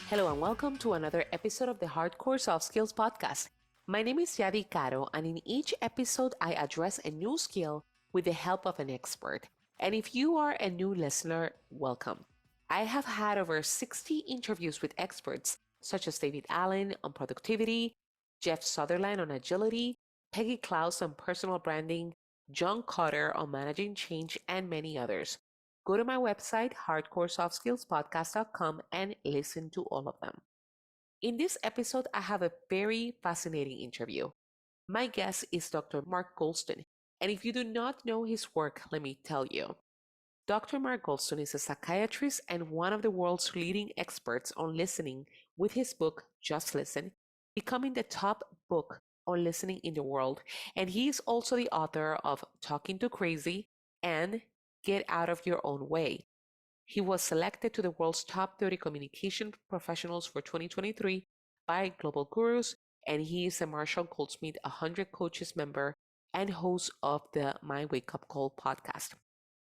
Hello and welcome to another episode of the Hardcore Soft Skills Podcast. My name is Yadi Caro, and in each episode, I address a new skill with the help of an expert. And if you are a new listener, welcome. I have had over 60 interviews with experts such as David Allen on productivity, Jeff Sutherland on agility, Peggy Klaus on personal branding, John Cotter on managing change, and many others. Go to my website, hardcoresoftsskillspodcast.com, and listen to all of them. In this episode, I have a very fascinating interview. My guest is Dr. Mark Goulston, and if you do not know his work, let me tell you. Dr. Mark Goulston is a psychiatrist and one of the world's leading experts on listening with his book, Just Listen, becoming the top book on listening in the world. And he is also the author of Talking to Crazy and Get Out of Your Own Way. He was selected to the world's top 30 communication professionals for 2023 by Global Gurus, and he is a Marshall Goldsmith 100 Coaches member and host of the My Wake Up Call podcast.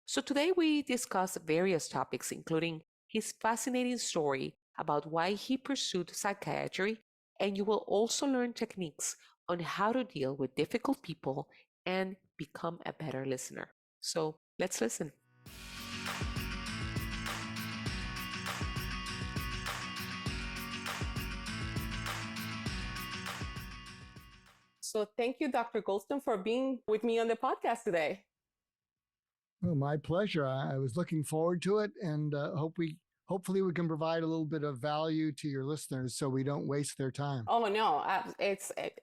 So today we discuss various topics, including his fascinating story about why he pursued psychiatry, and you will also learn techniques on how to deal with difficult people and become a better listener. So let's listen. So thank you, Dr. Goulston, for being with me on the podcast today. Well, my pleasure. I was looking forward to it, and hopefully we can provide a little bit of value to your listeners so we don't waste their time. Oh no,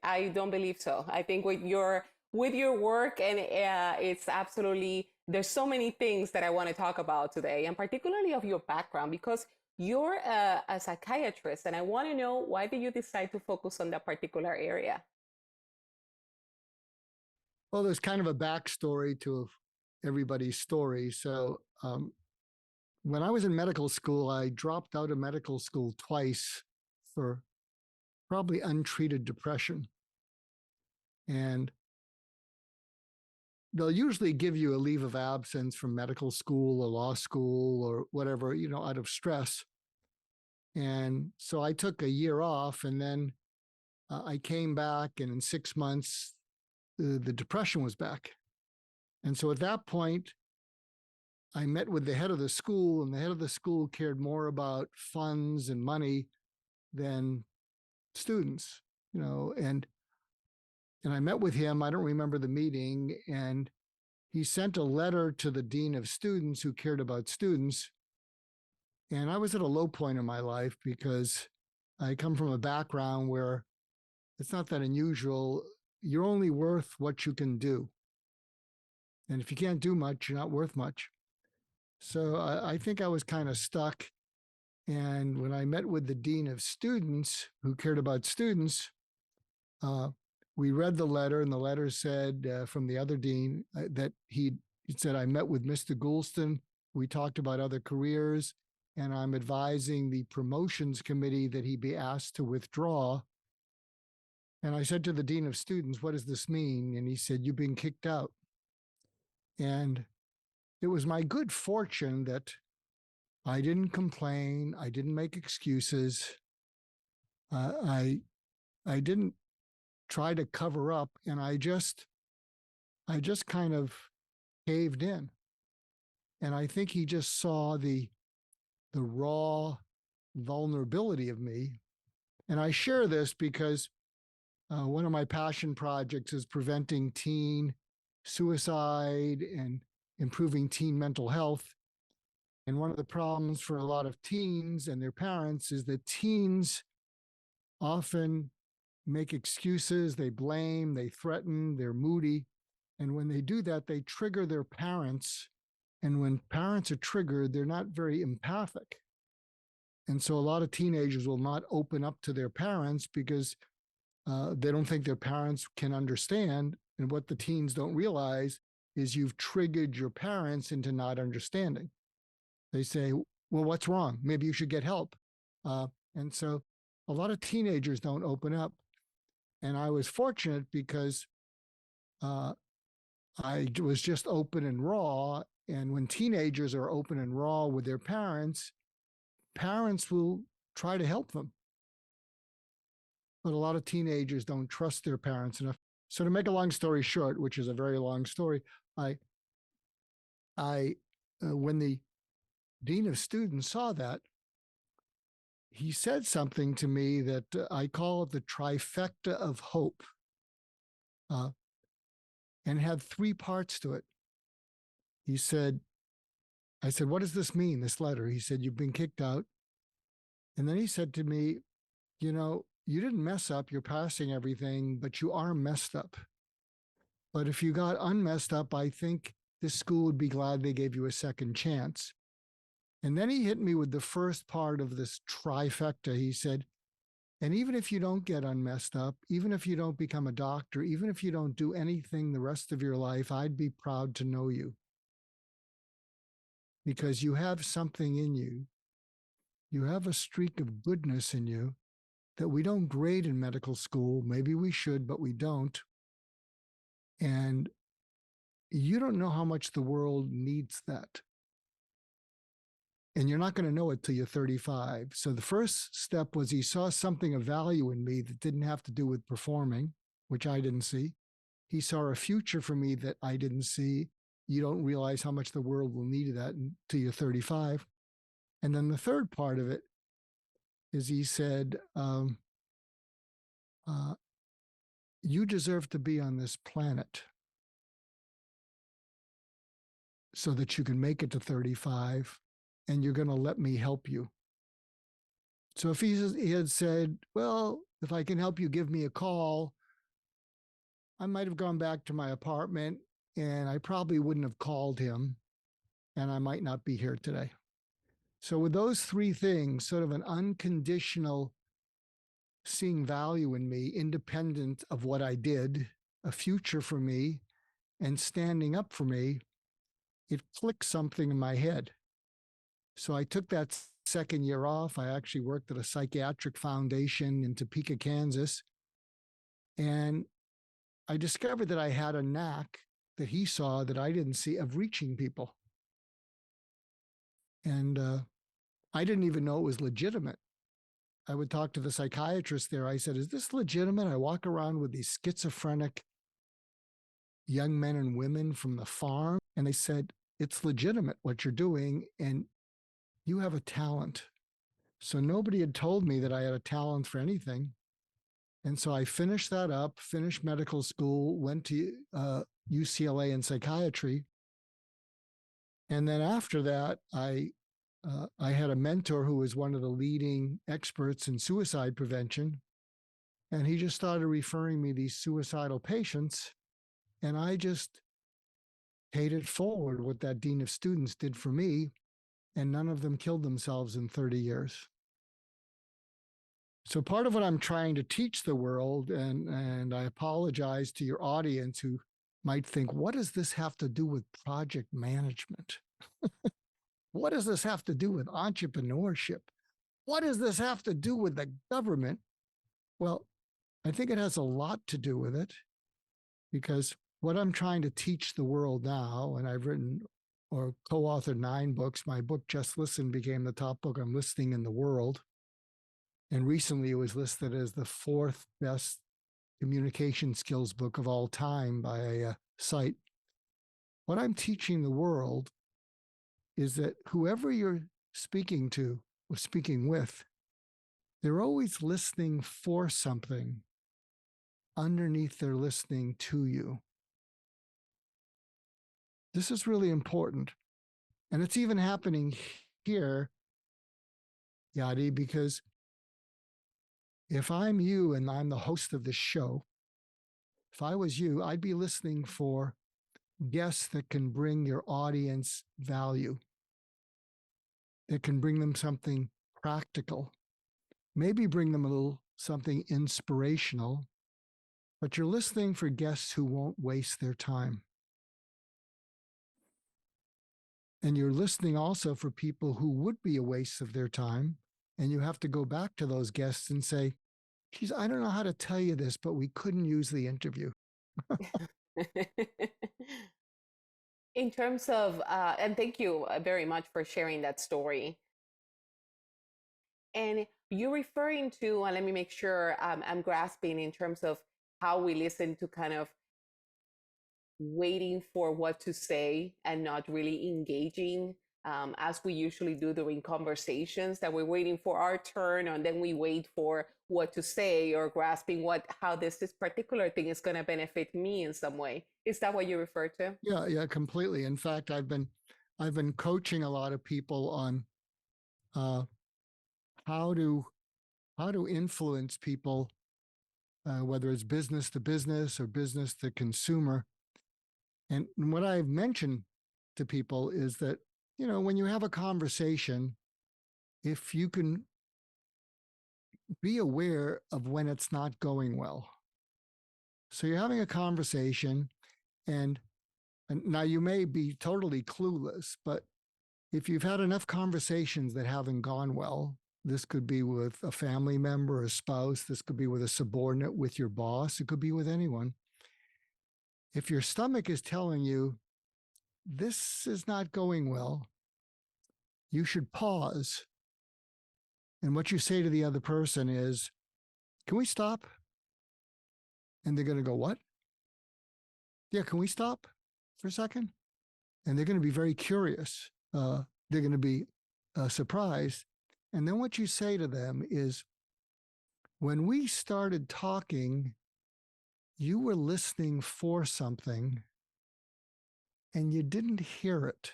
I don't believe so. I think with your work, and it's absolutely, there's so many things that I want to talk about today, and particularly of your background, because you're a psychiatrist, and I want to know, why did you decide to focus on that particular area? Well, there's kind of a backstory to everybody's story. So when I was in medical school, I dropped out of medical school twice for probably untreated depression. And they'll usually give you a leave of absence from medical school or law school or whatever, out of stress. And so I took a year off, and then I came back, and in 6 months, the depression was back. And so at that point, I met with the head of the school, and the head of the school cared more about funds and money than students, and I met with him. I don't remember the meeting, and he sent a letter to the dean of students who cared about students. And I was at a low point in my life because I come from a background where it's not that unusual. You're only worth what you can do. And if you can't do much, you're not worth much. So I think I was kind of stuck. And when I met with the dean of students who cared about students, we read the letter, and the letter said from the other dean that he said, I met with Mr. Goulston. We talked about other careers, and I'm advising the promotions committee that he be asked to withdraw. And I said to the dean of students, what does this mean? And he said, you've been kicked out. And it was my good fortune that I didn't complain. I didn't make excuses. I didn't try to cover up, and I just kind of caved in. And I think he just saw the raw vulnerability of me. And I share this because one of my passion projects is preventing teen suicide and improving teen mental health. And one of the problems for a lot of teens and their parents is that teens often make excuses, they blame, they threaten, they're moody. And when they do that, they trigger their parents. And when parents are triggered, they're not very empathic. And so a lot of teenagers will not open up to their parents because they don't think their parents can understand. And what the teens don't realize is you've triggered your parents into not understanding. They say, well, what's wrong? Maybe you should get help. And so a lot of teenagers don't open up. And I was fortunate because I was just open and raw. And when teenagers are open and raw with their parents, parents will try to help them. But a lot of teenagers don't trust their parents enough. So to make a long story short, which is a very long story, I when the dean of students saw that, he said something to me that I call it the trifecta of hope, uh, and it had three parts to it. He said, I said, what does this mean, this letter? He said, you've been kicked out. And then he said to me, you know, you didn't mess up, you're passing everything, but you are messed up. But if you got unmessed up, I think this school would be glad they gave you a second chance. And then he hit me with the first part of this trifecta. He said, and even if you don't get unmessed up, even if you don't become a doctor, even if you don't do anything the rest of your life, I'd be proud to know you. Because you have something in you. You have a streak of goodness in you that we don't grade in medical school. Maybe we should, but we don't. And you don't know how much the world needs that. And you're not going to know it till you're 35. So the first step was he saw something of value in me that didn't have to do with performing, which I didn't see. He saw a future for me that I didn't see. You don't realize how much the world will need of that until you're 35. And then the third part of it is he said, you deserve to be on this planet so that you can make it to 35, and you're going to let me help you. So if he had said, well, if I can help you, give me a call, I might have gone back to my apartment and I probably wouldn't have called him, and I might not be here today. So with those three things, sort of an unconditional seeing value in me, independent of what I did, a future for me, and standing up for me, it clicked something in my head. So I took that second year off. I actually worked at a psychiatric foundation in Topeka, Kansas. And I discovered that I had a knack that he saw that I didn't see of reaching people. And I didn't even know it was legitimate. I would talk to the psychiatrist there. I said, is this legitimate? I walk around with these schizophrenic young men and women from the farm. And they said, it's legitimate what you're doing, and you have a talent. So nobody had told me that I had a talent for anything. And so I finished that up, finished medical school, went to UCLA in psychiatry. And then after that, I had a mentor who was one of the leading experts in suicide prevention. And he just started referring me these suicidal patients. And I just paid it forward what that dean of students did for me. And none of them killed themselves in 30 years. So part of what I'm trying to teach the world, and I apologize to your audience who might think, what does this have to do with project management? What does this have to do with entrepreneurship? What does this have to do with the government? Well, I think it has a lot to do with it, because what I'm trying to teach the world now, and I've written or co-authored 9 books. My book, Just Listen, became the top book on listening in the world. And recently it was listed as the 4th best communication skills book of all time by a site. What I'm teaching the world is that whoever you're speaking to or speaking with, they're always listening for something underneath their listening to you. This is really important. And it's even happening here, Yadi, because if I'm you and I'm the host of this show, if I was you, I'd be listening for guests that can bring your audience value, that can bring them something practical, maybe bring them a little something inspirational, but you're listening for guests who won't waste their time. And you're listening also for people who would be a waste of their time. And you have to go back to those guests and say, geez, I don't know how to tell you this, but we couldn't use the interview. In terms of, and thank you very much for sharing that story. And you're referring to, and let me make sure I'm grasping in terms of how we listen to kind of waiting for what to say and not really engaging, as we usually do during conversations, that we're waiting for our turn and then we wait for what to say, or grasping how this particular thing is going to benefit me in some way. Is that what you refer to? Yeah, yeah, completely. In fact, I've been coaching a lot of people on uh, how to influence people, whether it's business to business or business to consumer. And what I've mentioned to people is that, when you have a conversation, if you can be aware of when it's not going well. So you're having a conversation, and now you may be totally clueless, but if you've had enough conversations that haven't gone well, this could be with a family member, a spouse, this could be with a subordinate, with your boss, it could be with anyone. If your stomach is telling you this is not going well, you should pause. And what you say to the other person is, can we stop? And they're going to go, what? Yeah, can we stop for a second? And they're going to be very curious. They're going to be surprised. And then what you say to them is, when we started talking, you were listening for something and you didn't hear it.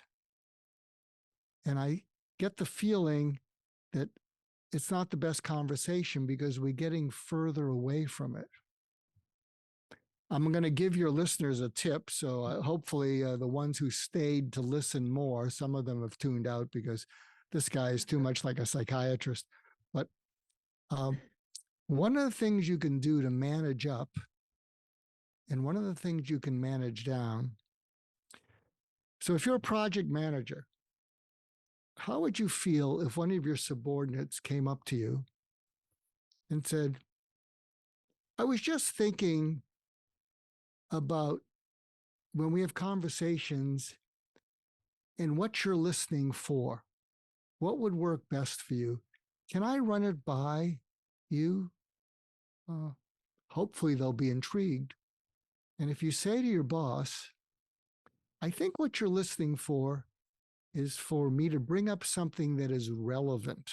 And I get the feeling that it's not the best conversation because we're getting further away from it. I'm going to give your listeners a tip. So hopefully the ones who stayed to listen more, some of them have tuned out because this guy is too much like a psychiatrist. But one of the things you can do to manage up, and one of the things you can manage down. So if you're a project manager, how would you feel if one of your subordinates came up to you and said, I was just thinking about when we have conversations and what you're listening for, what would work best for you? Can I run it by you? Hopefully they'll be intrigued. And if you say to your boss, I think what you're listening for is for me to bring up something that is relevant,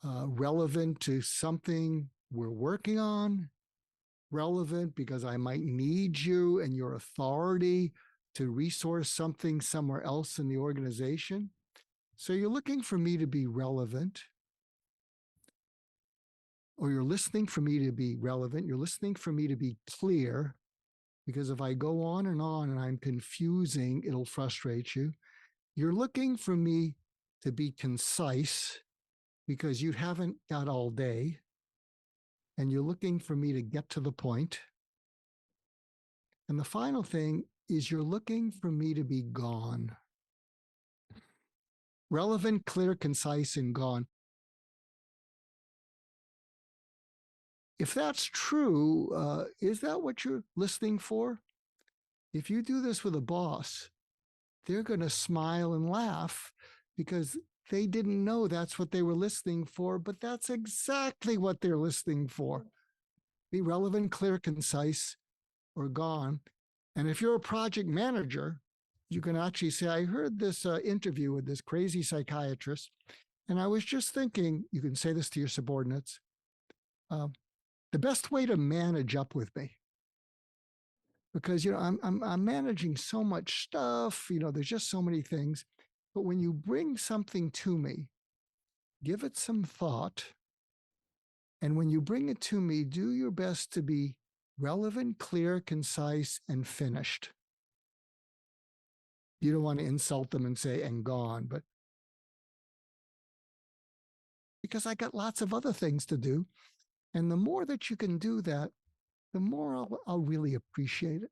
relevant to something we're working on, relevant because I might need you and your authority to resource something somewhere else in the organization. So you're looking for me to be relevant, or you're listening for me to be relevant. You're listening for me to be clear, because if I go on and I'm confusing, it'll frustrate you. You're looking for me to be concise because you haven't got all day, and you're looking for me to get to the point. And the final thing is you're looking for me to be gone. Relevant, clear, concise, and gone. If that's true, is that what you're listening for? If you do this with a boss, they're going to smile and laugh because they didn't know that's what they were listening for, but that's exactly what they're listening for. Be relevant, clear, concise, or gone. And if you're a project manager, you can actually say, I heard this interview with this crazy psychiatrist, and I was just thinking, you can say this to your subordinates, the best way to manage up with me, because I'm managing so much stuff, there's just so many things. But when you bring something to me, give it some thought. And when you bring it to me, do your best to be relevant, clear, concise, and finished. You don't want to insult them and say, and gone, but because I got lots of other things to do. And the more that you can do that, the more I'll really appreciate it.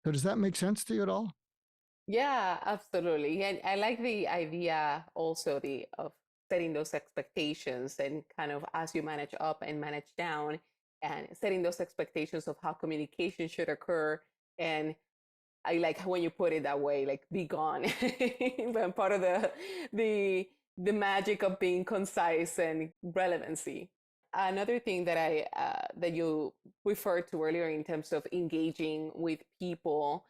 So does that make sense to you at all? Yeah, absolutely. And I like the idea also of setting those expectations, and kind of as you manage up and manage down, and setting those expectations of how communication should occur. And I like when you put it that way, like be gone. But part of the the magic of being concise and relevancy. Another thing that I that you referred to earlier in terms of engaging with people,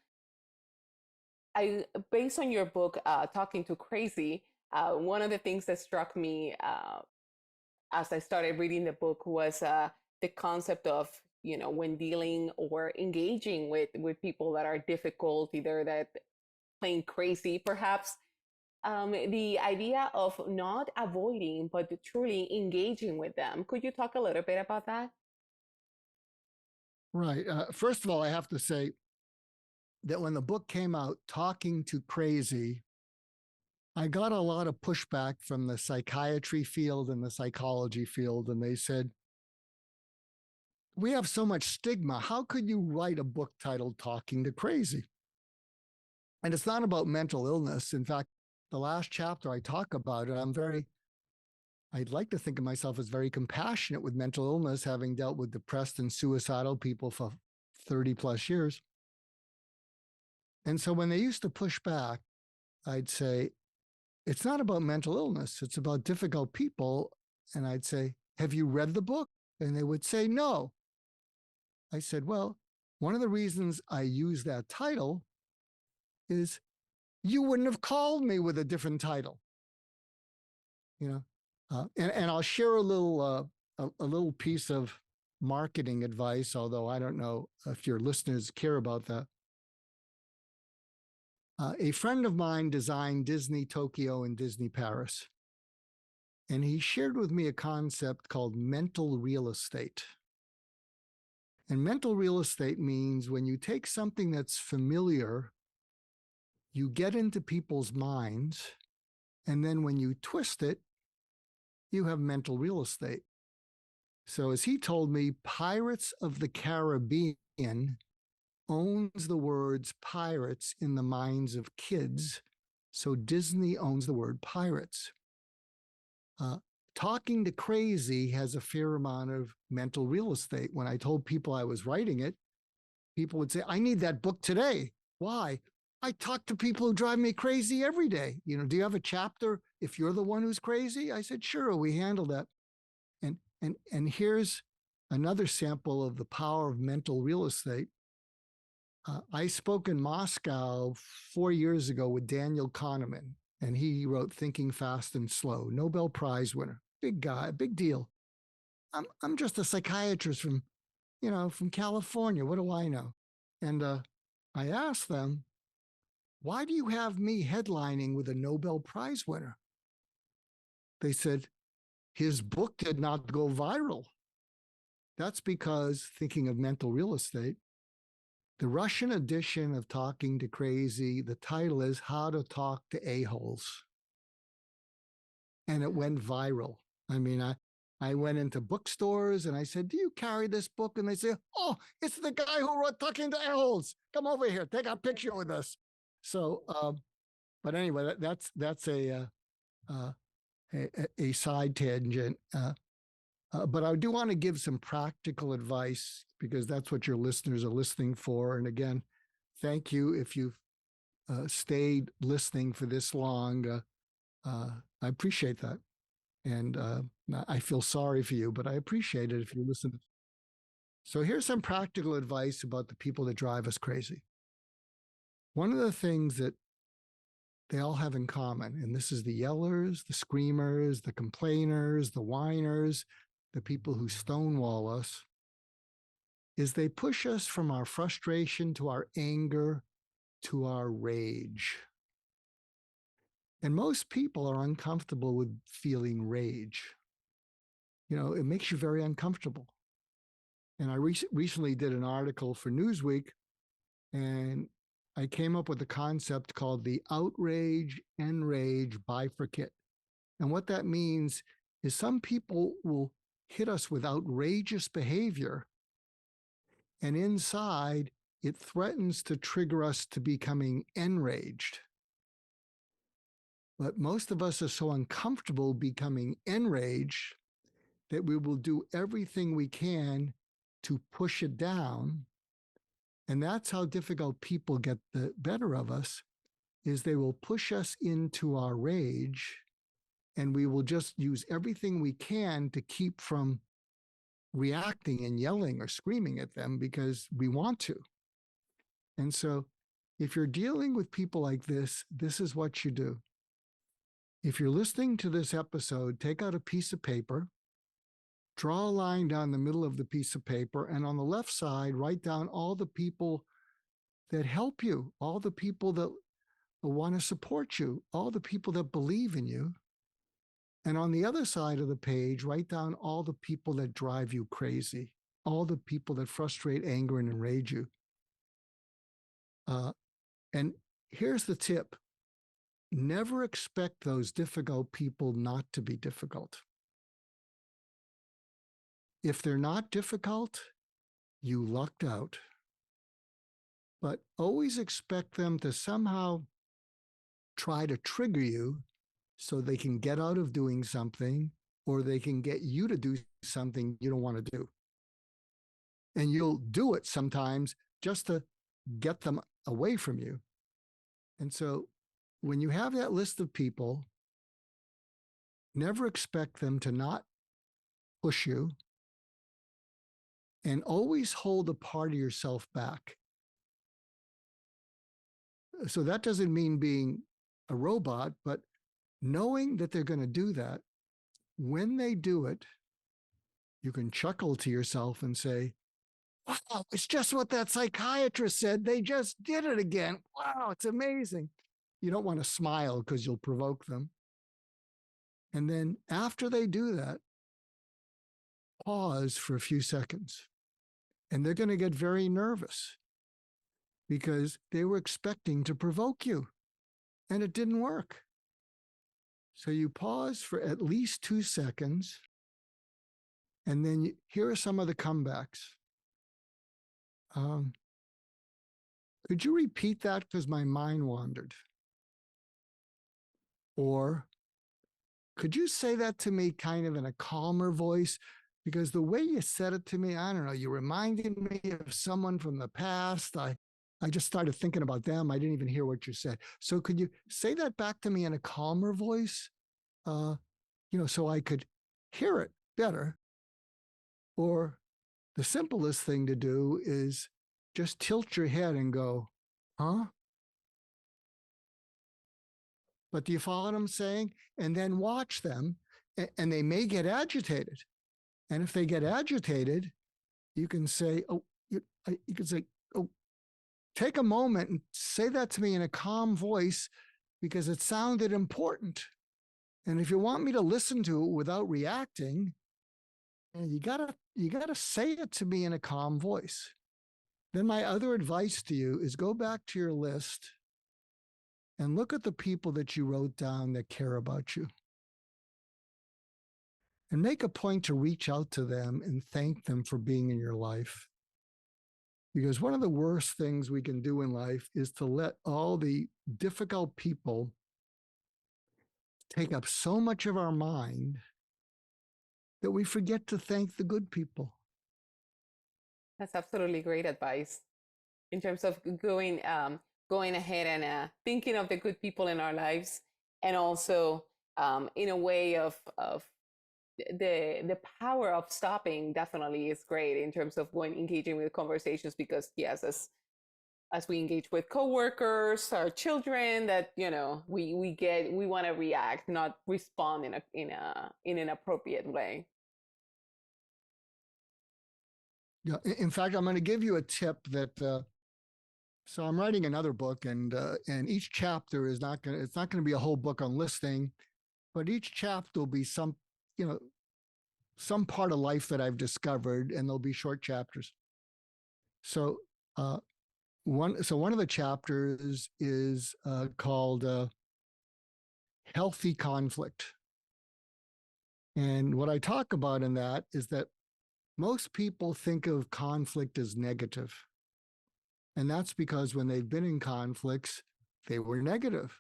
I based on your book, Talking to Crazy, one of the things that struck me as I started reading the book was the concept of, you know, when dealing or engaging with people that are difficult, either that playing crazy perhaps, the idea of not avoiding but truly engaging with them. Could you talk a little bit about that? Right. First of all, I have to say that when the book came out, Talking to Crazy, I got a lot of pushback from the psychiatry field and the psychology field. And they said, we have so much stigma. How could you write a book titled Talking to Crazy? And it's not about mental illness. In fact, the last chapter I talk about it, I'd like to think of myself as very compassionate with mental illness, having dealt with depressed and suicidal people for 30 plus years. And so when they used to push back, I'd say, it's not about mental illness. It's about difficult people. And I'd say, have you read the book? And they would say, no. I said, well, one of the reasons I use that title is you wouldn't have called me with a different title, you know. And I'll share a little piece of marketing advice, although I don't know if your listeners care about that. A friend of mine designed Disney Tokyo and Disney Paris, and he shared with me a concept called mental real estate. And mental real estate means when you take something that's familiar, you get into people's minds, and then when you twist it, you have mental real estate. So as he told me, Pirates of the Caribbean owns the words pirates in the minds of kids. So Disney owns the word pirates. Talking to Crazy has a fair amount of mental real estate. When I told people I was writing it, people would say, I need that book today. Why? I talk to people who drive me crazy every day. You know, do you have a chapter if you're the one who's crazy? I said, sure, we handle that. And here's another sample of the power of mental real estate. I spoke in Moscow 4 years ago with Daniel Kahneman, and he wrote Thinking Fast and Slow, Nobel Prize winner, big guy, big deal. I'm just a psychiatrist from California. What do I know? And I asked them, why do you have me headlining with a Nobel Prize winner? They said, his book did not go viral. That's because, thinking of mental real estate, the Russian edition of Talking to Crazy, the title is How to Talk to A-Holes. And it went viral. I mean, I went into bookstores and I said, do you carry this book? And they say, oh, it's the guy who wrote Talking to A-Holes. Come over here, take a picture with us. So, but anyway, that's a side tangent. But I do want to give some practical advice because that's what your listeners are listening for. And again, thank you if you've stayed listening for this long. I appreciate that. And I feel sorry for you, but I appreciate it if you listen. So here's some practical advice about the people that drive us crazy. One of the things that they all have in common, and this is the yellers, the screamers, the complainers, the whiners, the people who stonewall us, is they push us from our frustration to our anger to our rage. And most people are uncomfortable with feeling rage. You know, it makes you very uncomfortable. And I recently did an article for Newsweek, and I came up with a concept called the outrage enrage bifurcate. And what that means is some people will hit us with outrageous behavior, and inside it threatens to trigger us to becoming enraged. But most of us are so uncomfortable becoming enraged that we will do everything we can to push it down. And that's how difficult people get the better of us, is they will push us into our rage. and we will just use everything we can to keep from reacting and yelling or screaming at them because we want to. And so if you're dealing with people like this is what you do. If you're listening to this episode, take out a piece of paper, draw a line down the middle of the piece of paper, and on the left side, write down all the people that help you, all the people that want to support you, all the people that believe in you. And on the other side of the page, write down all the people that drive you crazy, all the people that frustrate, anger, and enrage you. And here's the tip. Never expect those difficult people not to be difficult. If they're not difficult, you lucked out. But always expect them to somehow try to trigger you so they can get out of doing something, or they can get you to do something you don't want to do. And you'll do it sometimes just to get them away from you. And so when you have that list of people, never expect them to not push you, and always hold a part of yourself back. So that doesn't mean being a robot, but knowing that they're going to do that. When they do it, you can chuckle to yourself and say, wow, it's just what that psychiatrist said. They just did it again. Wow, it's amazing. You don't want to smile because you'll provoke them. And then after they do that, pause for a few seconds. And they're going to get very nervous because they were expecting to provoke you and it didn't work. So you pause for at least 2 seconds, and then here are some of the comebacks. Could you repeat that because my mind wandered? Or could you say that to me kind of in a calmer voice? Because the way you said it to me, I don't know, you reminded me of someone from the past. I just started thinking about them. I didn't even hear what you said. So could you say that back to me in a calmer voice? So I could hear it better. Or the simplest thing to do is just tilt your head and go, huh? But do you follow what I'm saying? And then watch them, and they may get agitated. And if they get agitated, you can say, take a moment and say that to me in a calm voice because it sounded important. And if you want me to listen to it without reacting, you gotta say it to me in a calm voice. Then my other advice to you is go back to your list and look at the people that you wrote down that care about you. And make a point to reach out to them and thank them for being in your life. Because one of the worst things we can do in life is to let all the difficult people take up so much of our mind that we forget to thank the good people. That's absolutely great advice in terms of going ahead and thinking of the good people in our lives, and also in a way of the power of stopping definitely is great in terms of engaging with conversations, because yes, as we engage with coworkers, our children, that we want to react, not respond in an appropriate way. Yeah, in fact, I'm going to give you a tip that. So I'm writing another book, and each chapter is not going. It's not going to be a whole book on listening, but each chapter will be some part of life that I've discovered, and there'll be short chapters. So one of the chapters is called healthy conflict, and what I talk about in that is that most people think of conflict as negative. And that's because when they've been in conflicts, they were negative.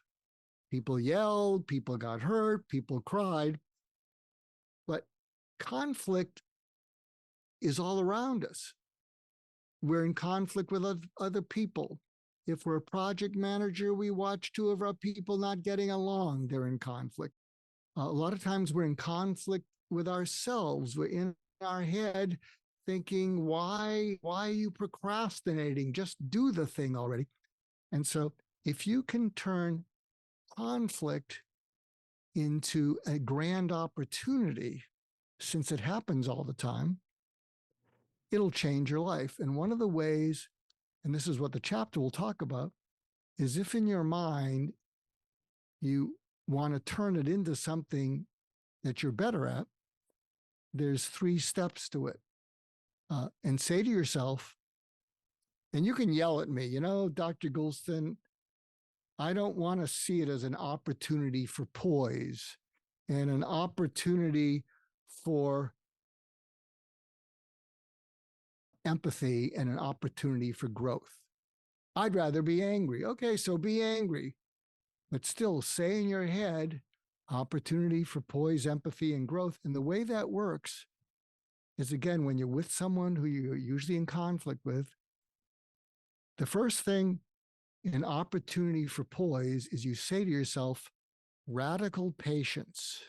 People yelled, people got hurt, people cried. But conflict is all around us. We're in conflict with other people. If we're a project manager, we watch 2 of our people not getting along, they're in conflict. A lot of times we're in conflict with ourselves. We're in our head thinking, why are you procrastinating? Just do the thing already. And so if you can turn conflict into a grand opportunity, since it happens all the time, it'll change your life. And one of the ways, and this is what the chapter will talk about, is if in your mind you want to turn it into something that you're better at, there's 3 steps to it. And say to yourself, and you can yell at me, Dr. Goulston, I don't want to see it as an opportunity for poise and an opportunity for empathy and an opportunity for growth. I'd rather be angry. Okay, so be angry, but still say in your head, opportunity for poise, empathy, and growth. And the way that works is, again, when you're with someone who you're usually in conflict with, the first thing, an opportunity for poise, is you say to yourself, radical patience,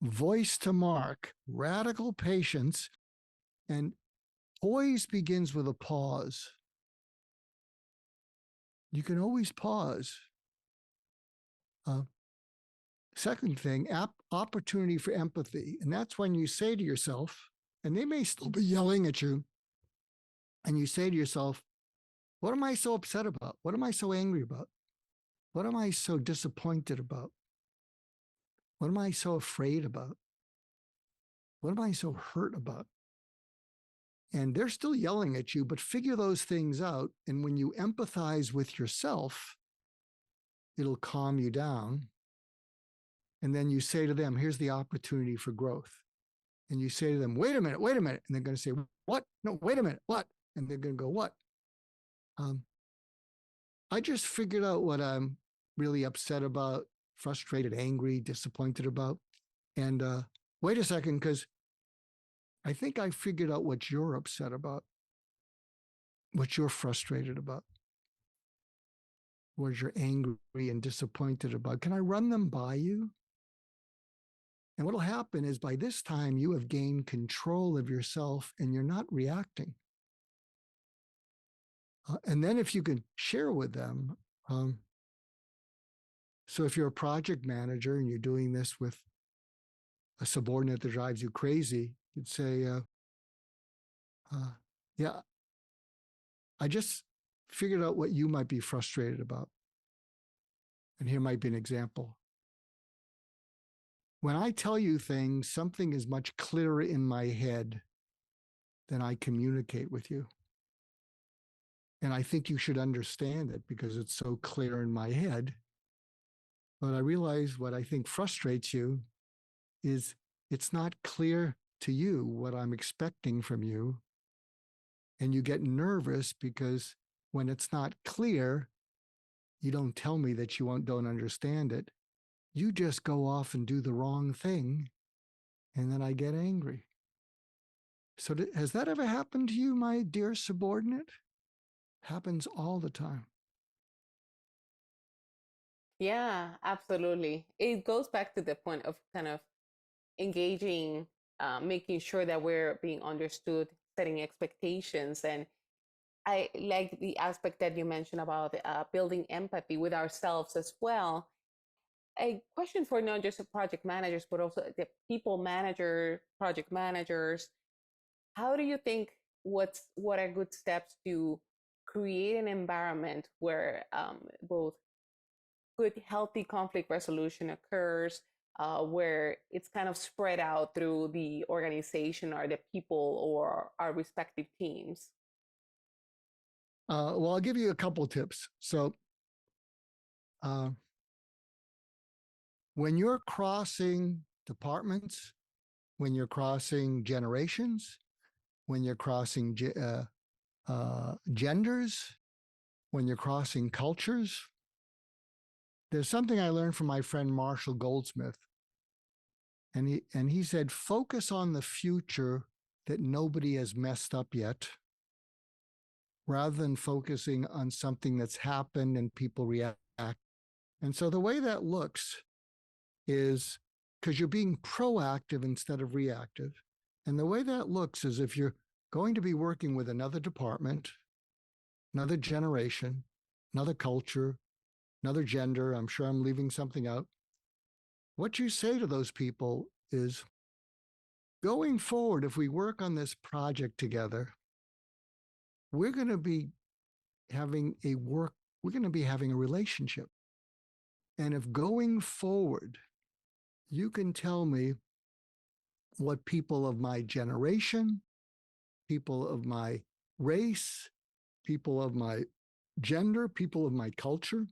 voice to mark, radical patience. And poise begins with a pause. You can always pause. Second thing, opportunity for empathy. And that's when you say to yourself, and they may still be yelling at you, and you say to yourself, what am I so upset about? What am I so angry about? What am I so disappointed about? What am I so afraid about? What am I so hurt about? And they're still yelling at you, but figure those things out. And when you empathize with yourself, it'll calm you down. And then you say to them, here's the opportunity for growth. And you say to them, wait a minute. And they're going to say, what? No, wait a minute. What? And they're going to go, what? I just figured out what I'm really upset about, frustrated, angry, disappointed about. And wait a second, because I think I figured out what you're upset about, what you're frustrated about, what you're angry and disappointed about. Can I run them by you? And what'll happen is by this time you have gained control of yourself and you're not reacting. And then if you can share with them, so if you're a project manager and you're doing this with a subordinate that drives you crazy, you'd say, yeah, I just figured out what you might be frustrated about. And here might be an example. When I tell you things, something is much clearer in my head than I communicate with you. And I think you should understand it because it's so clear in my head. But I realize what I think frustrates you is it's not clear to you what I'm expecting from you. And you get nervous because when it's not clear, you don't tell me that you don't understand it. You just go off and do the wrong thing. And then I get angry. So has that ever happened to you, my dear subordinate? Happens all the time. Yeah, absolutely. It goes back to the point of kind of engaging, making sure that we're being understood, setting expectations. And I like the aspect that you mentioned about building empathy with ourselves as well. A question for not just the project managers, but also the people manager, project managers. How do you think what are good steps to create an environment where both good, healthy conflict resolution occurs, where it's kind of spread out through the organization or the people or our respective teams? Well, I'll give you a couple of tips. So when you're crossing departments, when you're crossing generations, when you're crossing genders, when you're crossing cultures, there's something I learned from my friend Marshall Goldsmith. And he said, focus on the future that nobody has messed up yet, rather than focusing on something that's happened and people react And so the way that looks is because you're being proactive instead of reactive. And the way that looks is if you're going to be working with another department, another generation, another culture, another gender, I'm sure I'm leaving something out. What you say to those people is, going forward, if we work on this project together, we're going to be having a relationship. And if going forward, you can tell me what people of my generation, people of my race, people of my gender, people of my culture,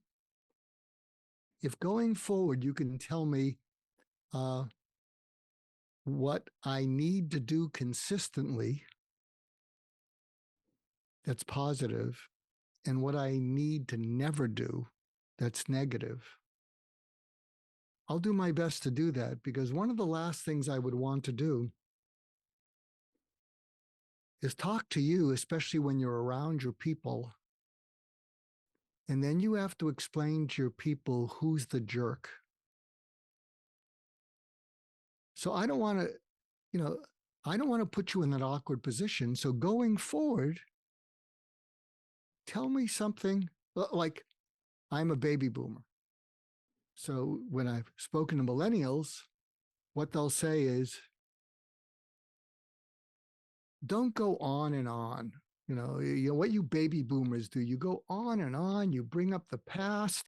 if going forward you can tell me what I need to do consistently that's positive and what I need to never do that's negative, I'll do my best to do that, because one of the last things I would want to do is talk to you, especially when you're around your people, and then you have to explain to your people who's the jerk. So I don't want to, I don't want to put you in that awkward position. So going forward, tell me something like, I'm a baby boomer. So when I've spoken to millennials, what they'll say is, don't go on and on. What you baby boomers do, you go on and on, you bring up the past,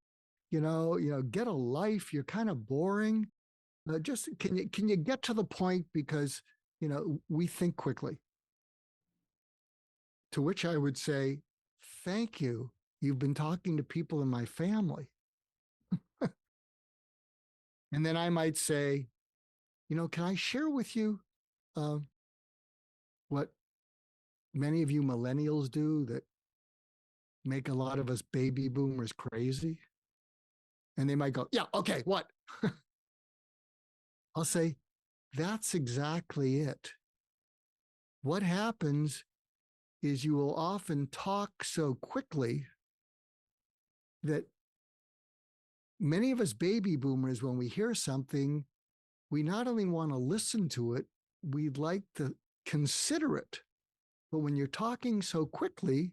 get a life, you're kind of boring. Just can you get to the point, because we think quickly. To which I would say, thank you. You've been talking to people in my family. And then I might say, can I share with you what many of you millennials do that make a lot of us baby boomers crazy? And they might go, yeah, okay, what? I'll say, that's exactly it. What happens is you will often talk so quickly that many of us baby boomers, when we hear something, we not only want to listen to it, we'd like to consider it. But when you're talking so quickly,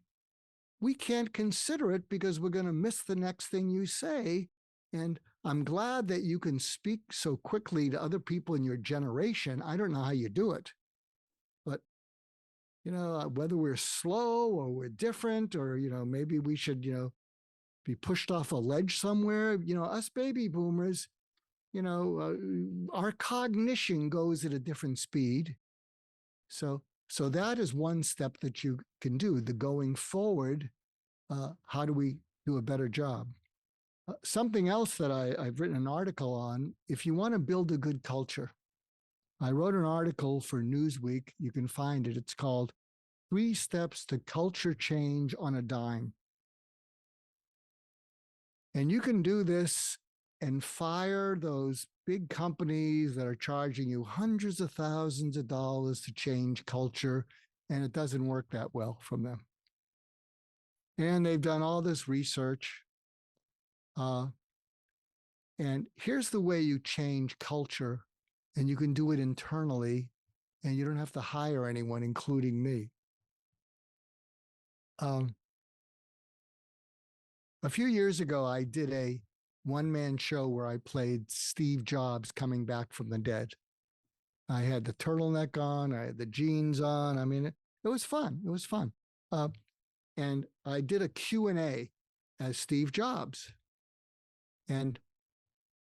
we can't consider it because we're going to miss the next thing you say. And I'm glad that you can speak so quickly to other people in your generation. I don't know how you do it, but whether we're slow or we're different, or maybe we should be pushed off a ledge somewhere. Us baby boomers, our cognition goes at a different speed. So that is one step that you can do. The going forward, how do we do a better job? Something else that I've written an article on, if you want to build a good culture, I wrote an article for Newsweek. You can find it. It's called 3 Steps to Culture Change on a Dime. And you can do this and fire those big companies that are charging you hundreds of thousands of dollars to change culture, and it doesn't work that well from them. And they've done all this research. And here's the way you change culture, and you can do it internally, and you don't have to hire anyone, including me. A few years ago, I did a one-man show where I played Steve Jobs coming back from the dead. I had the turtleneck on, I had the jeans on. I mean, it was fun. It was fun. And I did a Q&A as Steve Jobs. And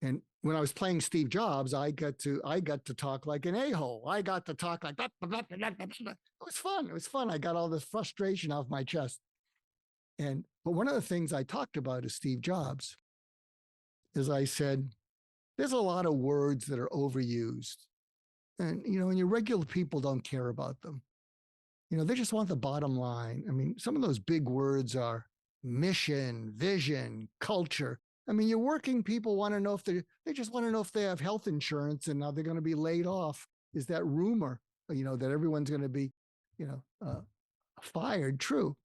when I was playing Steve Jobs, I got to talk like an a-hole. I got to talk like that. It was fun. It was fun. I got all this frustration off my chest. But one of the things I talked about is Steve Jobs. Is I said, there's a lot of words that are overused. And your regular people don't care about them. They just want the bottom line. I mean, some of those big words are mission, vision, culture. I mean, your working people want to know if they just want to know if they have health insurance and now they're going to be laid off. Is that rumor, that everyone's going to be, fired, true?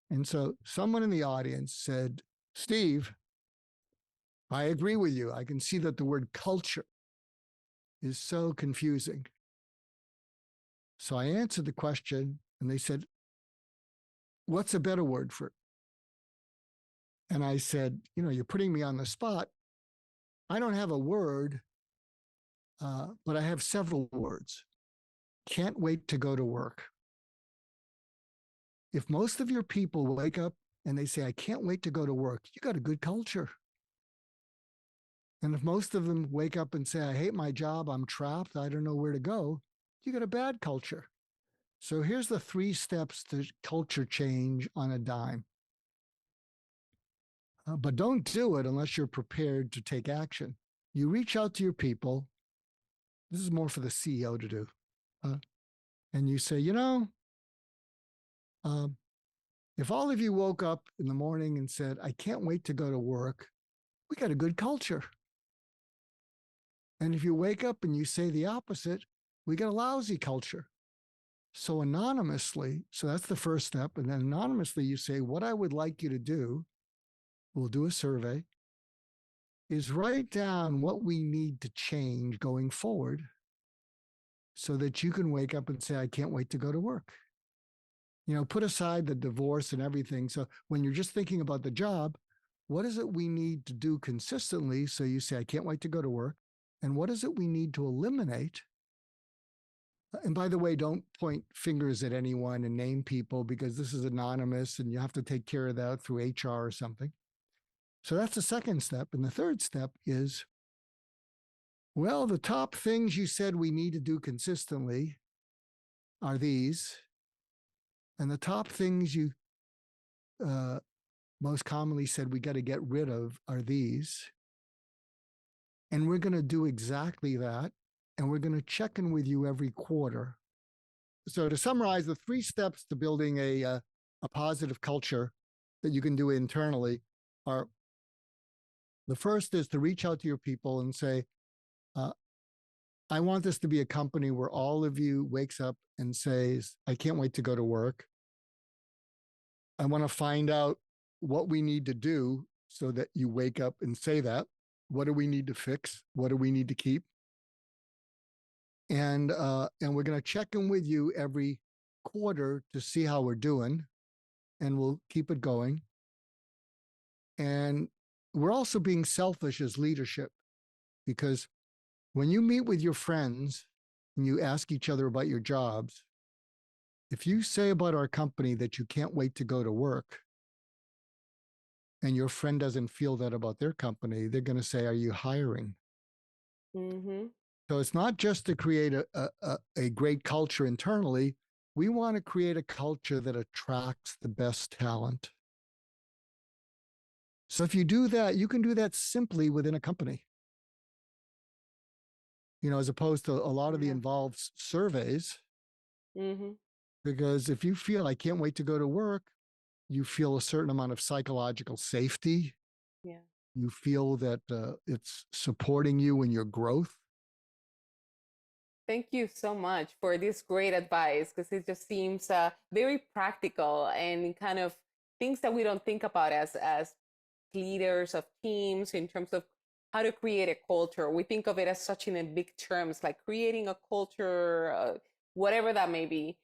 And so someone in the audience said, Steve, I agree with you. I can see that the word culture is so confusing. So I answered the question and they said, what's a better word for it? And I said, you're putting me on the spot. I don't have a word, but I have several words. Can't wait to go to work. If most of your people wake up and they say, I can't wait to go to work, you got a good culture. And if most of them wake up and say, I hate my job, I'm trapped, I don't know where to go, you got a bad culture. So here's the 3 steps to culture change on a dime. But don't do it unless you're prepared to take action. You reach out to your people. This is more for the CEO to do. And you say, if all of you woke up in the morning and said, I can't wait to go to work, we got a good culture. And if you wake up and you say the opposite, we got a lousy culture. So anonymously, so that's the first step. And then anonymously, you say, what I would like you to do, we'll do a survey, is write down what we need to change going forward so that you can wake up and say, I can't wait to go to work. Put aside the divorce and everything. So when you're just thinking about the job, what is it we need to do consistently? So you say, I can't wait to go to work. And what is it we need to eliminate? And by the way, don't point fingers at anyone and name people because this is anonymous and you have to take care of that through HR or something. So that's the second step. And the third step is, well, the top things you said we need to do consistently are these. And the top things you most commonly said we got to get rid of are these. And we're going to do exactly that. And we're going to check in with you every quarter. So to summarize, the 3 steps to building a positive culture that you can do internally are, the first is to reach out to your people and say, I want this to be a company where all of you wakes up and says, I can't wait to go to work. I want to find out what we need to do so that you wake up and say that. What do we need to fix? What do we need to keep? And we're going to check in with you every quarter to see how we're doing, and we'll keep it going. And we're also being selfish as leadership, because when you meet with your friends and you ask each other about your jobs, if you say about our company that you can't wait to go to work, and your friend doesn't feel that about their company, they're going to say, are you hiring? Mm-hmm. So it's not just to create a great culture internally. We want to create a culture that attracts the best talent. So if you do that, you can do that simply within a company. As opposed to a lot of the involved surveys. Mm-hmm. Because if you feel I can't wait to go to work, you feel a certain amount of psychological safety. Yeah. You feel that it's supporting you in your growth. Thank you so much for this great advice, because it just seems very practical and kind of things that we don't think about as leaders of teams in terms of how to create a culture. We think of it as such in big terms, like creating a culture, whatever that may be.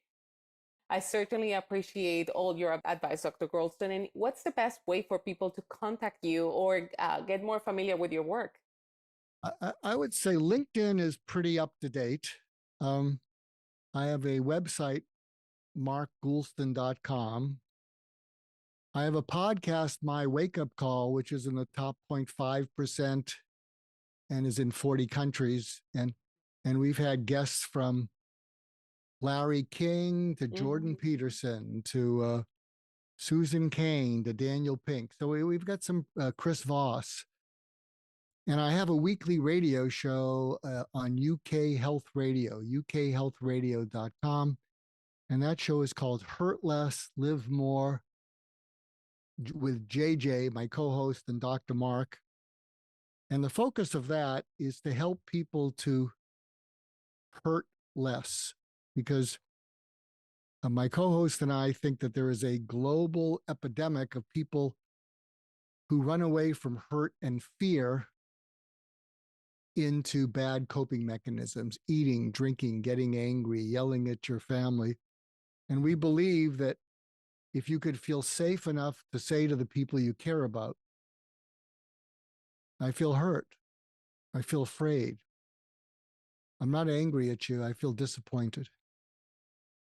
I certainly appreciate all your advice, Dr. Goulston. And what's the best way for people to contact you or get more familiar with your work? I would say LinkedIn is pretty up to date. I have a website, markgoulston.com. I have a podcast, My Wake Up Call, which is in the top 0.5% and is in 40 countries. And we've had guests from Larry King to Jordan Peterson to Susan Cain to Daniel Pink. So we've got some Chris Voss. And I have a weekly radio show on UK Health Radio, ukhealthradio.com. And that show is called Hurt Less, Live More with JJ, my co-host, and Dr. Mark. And the focus of that is to help people to hurt less, because my co-host and I think that there is a global epidemic of people who run away from hurt and fear into bad coping mechanisms, eating, drinking, getting angry, yelling at your family. And we believe that if you could feel safe enough to say to the people you care about, I feel hurt, I feel afraid, I'm not angry at you, I feel disappointed,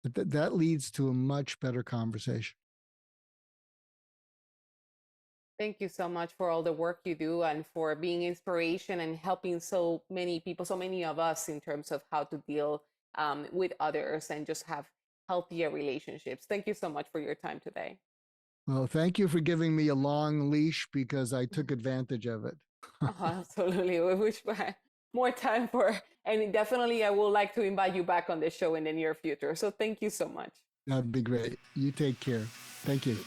that leads to a much better conversation. Thank you so much for all the work you do and for being inspiration and helping so many people, so many of us in terms of how to deal with others and just have healthier relationships. Thank you so much for your time today. Well, thank you for giving me a long leash because I took advantage of it. Oh, absolutely. We wish we had more time for, and definitely I would like to invite you back on the show in the near future. So thank you so much. That'd be great. You take care. Thank you.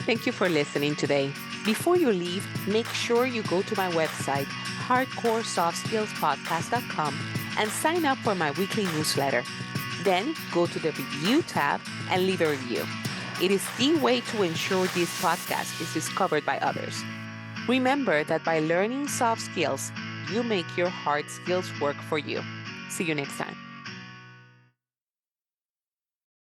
Thank you for listening today. Before you leave, make sure you go to my website, hardcoresoftskillspodcast.com, and sign up for my weekly newsletter. Then go to the review tab and leave a review. It is the way to ensure this podcast is discovered by others. Remember that by learning soft skills, you make your hard skills work for you. See you next time.